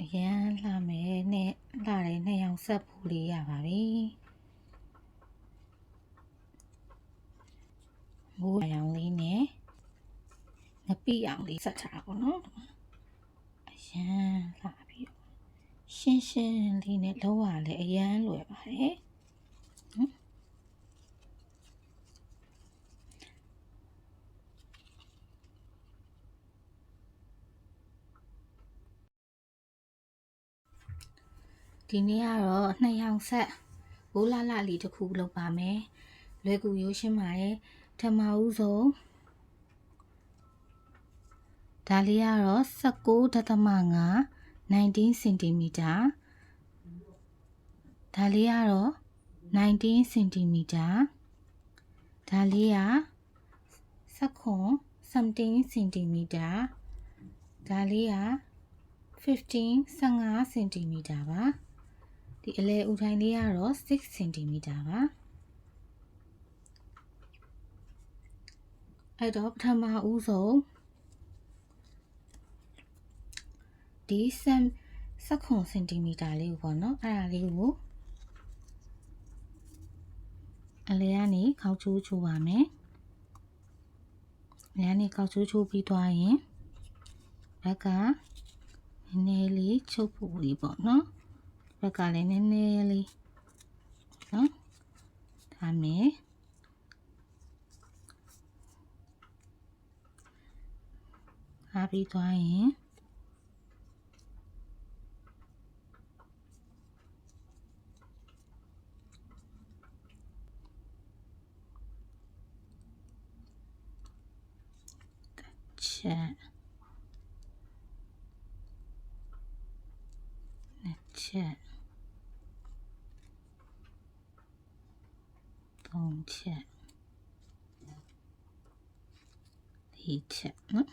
အရန်လှမယ်နဲ့လှတဲ့နှစ်ယောက်ဆက်ဖို့လေးရပါပြီမိုးရောင်လေးနဲ့ငပိရောင်လေးဆက်ထားပါတော့အရန်လှပြီးရှင်းရှင်းလေးနဲ့လောရလဲအရန်လွယ်ပါတယ်ဒီနေ့ကတော့နှစ်ယောက်ဆက်ဘိုးလာလာလေးတစ်ခုလုပ်ပါမယ်လွယ်ကူရိုးရှင်းပါတယ်ထမဦးဆုံးဒါလေးကတော့19.5 19 cm ဒါလေးကတော့19 cm ဒါလေးက17 cm ဒါလေးက15 cm ပါဒီအလဲဥထိုင်လေးကတော့6 cm ပါအဲ့တော့ပထမဦးဆုံးဒီ16 cm လေးကိုပေါ့နော်အဲ့ဒါလေးကိုအလဲကနေခေါက်ချိုးချိုးပါမယ်အလဲကနေခေါက်ချိုးချိုးပြီးသွားရင်ဘက်ကနည်းနည်းလေးချုပ်ဖို့လေးပေါ့နော်ဘက်ကလည်းနည်းနည်းလေးနော်ဒါမယ်အားပြီးသွားရင်ချက်ချက်3ချက်4ချက်နော်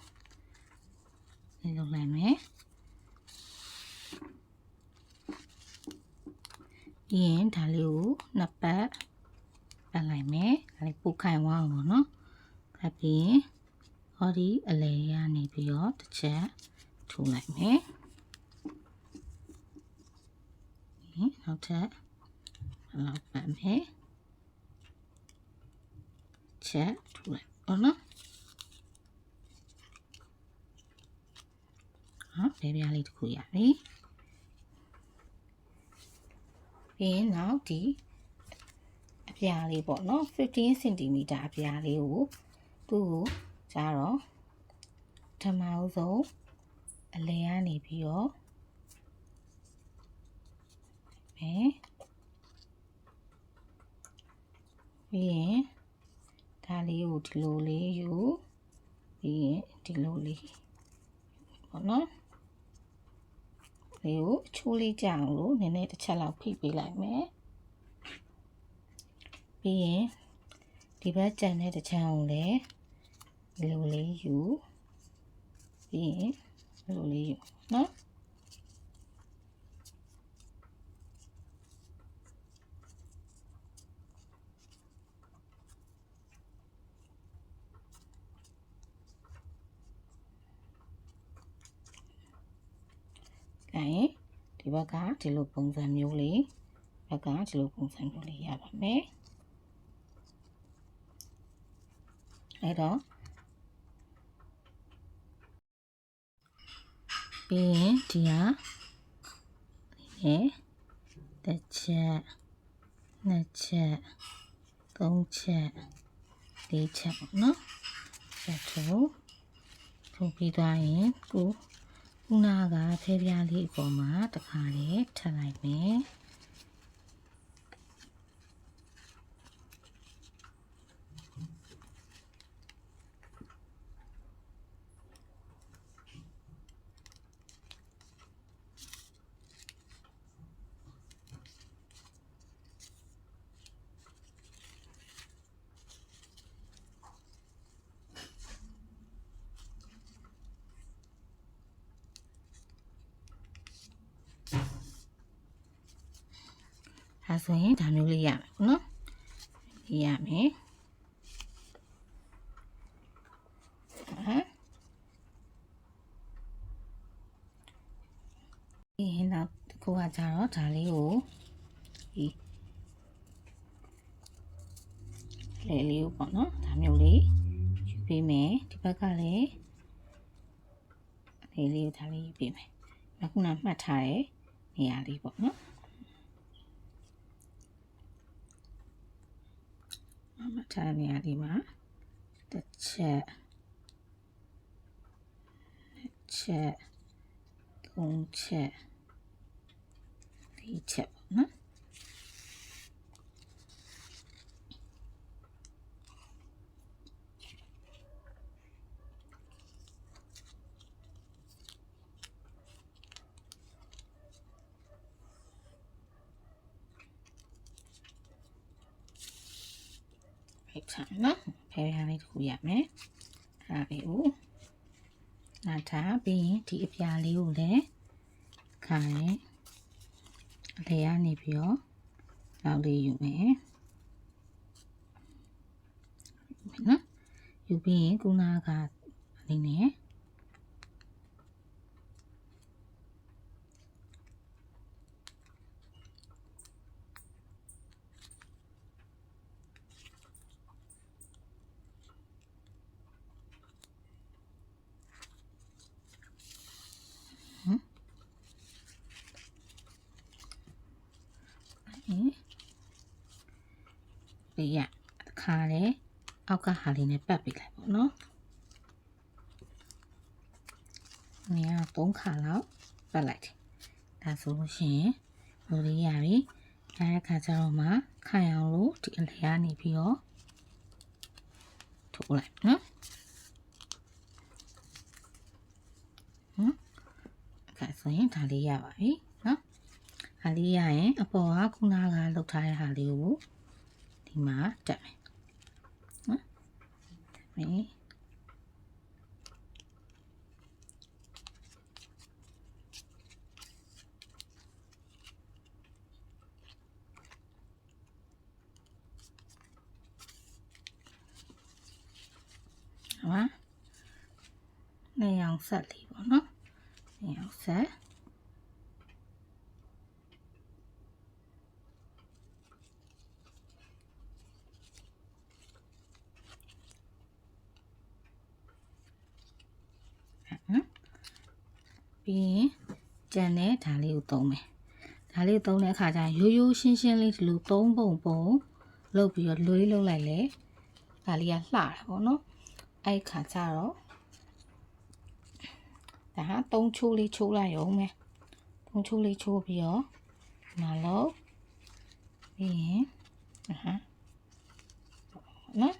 ဒီလိုလိုက်မယ်ပြီးရင်ဒါလေးကိုနှစ်ပတ်ပတ်လိုက်မယ်ဒါလေးပုတ်ခိုင်သွားအောင်နော်ပတ်ပြီးဟောဒီအလဲရနေပြီးတော့တစ်ချက်ထိုးလိုက်မယ်နောက်ထပ်လောက်ပတ်မယ်ချက်ထိုးလိုက်ဟုတ်နော်ဘယ်ပြားလေးတစ်ခုရပြီပြီးရင်နောက်ဒီအပြားလေးပေါ့နော်15 cm အပြားလေးကိုသူ့ကိုကျတော့ပထမဆုံးအလဲကနေပြီးတော့ပြီးရင်ဒါလေးကိုဒီလိုလေးယူပြီးရင်ဒီလိုလေးပေါ့နော်လေးကိုအချိုးလေးကြအောင်လို့နည်းနည်းတစ်ချက်လောက်ဖိပေးလိုက်မယ်ပြီးရင်ဒီဘက်ကြံတဲ့တစ်ချမ်းကိုလည်းဒီလိုလေးယူပြီးရင်ဒီလိုလေးယူနော်ဒီဘက်ကဒီလိုပုံစံမျိုးလေးဘက်ကဒီလိုပုံစံမျိုးလေးရပါမယ်အဲ့တော့ပြီးရင်ဒီဟာတစ်ချက်နှစ်ချက်သုံးချက်လေးချက်ပေါ့နော်ဆက်ထိုးပြီးသွားရင်ခုနကဖဲပြားလေးအပေါ်မှာတစ်ခါလေးထပ်လိုက်မယ်ဒါဆိုရင်ဒါမျိုးလေးရမယ်နော်ရမယ် ဒီနောက်တစ်ခုကကြတော့ဒါလေးကိုဒီလေလေးကိုပေါ့နော်ဒါမျိုးလေးယူပေးမယ်ဒီဘက်ကလည်းလေလေးကိုဒါလေးယူပေးမယ်ခုနမှတ်ထားတဲ့နေရာလေးပေါ့နော်မှတ်ထားတဲ့နေရာလေးမှာတစ်ချက်ချက်သုံးချက်လေးချက်ပေါ့နော်ဖိတ်ချမ်းနော်ဖဲရလေးတစ်ခုရမယ်အဲ့ဒါလေးကိုနားထားပြီးရင်ဒီအပြာလေးကိုလည်းခိုင်အလေကနေပြီးတော့နောက်လေးယူမယ်နော်ယူပြီးရင်ခုနကလေးနဲ့ဒီရခါလေအောက်ကဟာလေးနဲ့ပတ်ပေးလိုက်ပေါ့နော်နေရာ3ခါလောက်ပတ်လိုက်တယ်ဒါဆိုလို့ရှိရင်လူလေးရပြီအဲ့အခါကျတော့မှခိုင်အောင်လို့ဒီအလေကနေပြီးတော့ထိုးလိုက်နော်အခါဆိုရင်ဒါလေးရပါပြီနော်ဟာလေးရရင်အပေါ်ကခုနကလှုပ်ထားတဲ့ဟာလေးကိုဒီမှာတက်မယ်နော်တက်မယ်ဟုတ်နေအောင်ဆက်လေးပေါ့နော်နေအောင်ဆက်ပြီးရင်ကြံတဲ့ဒါလေးကိုသုံးမယ်ဒါလေးသုံးတဲ့အခါကျရင်ရိုးရိုးရှင်းရှင်းလေးဒီလိုသုံးပုံလုပ်ပြီးတော့လွေးလုပ်လိုက်လေဒါလေးကလှတယ်ပေါ့နော်အဲ့ခါကျတော့ဒါဟာ3ချိုးလေးချိုးလိုက်ရုံပဲ3ချိုးလေးချိုးပြီးတော့နားလို့ပြီးရင်နော်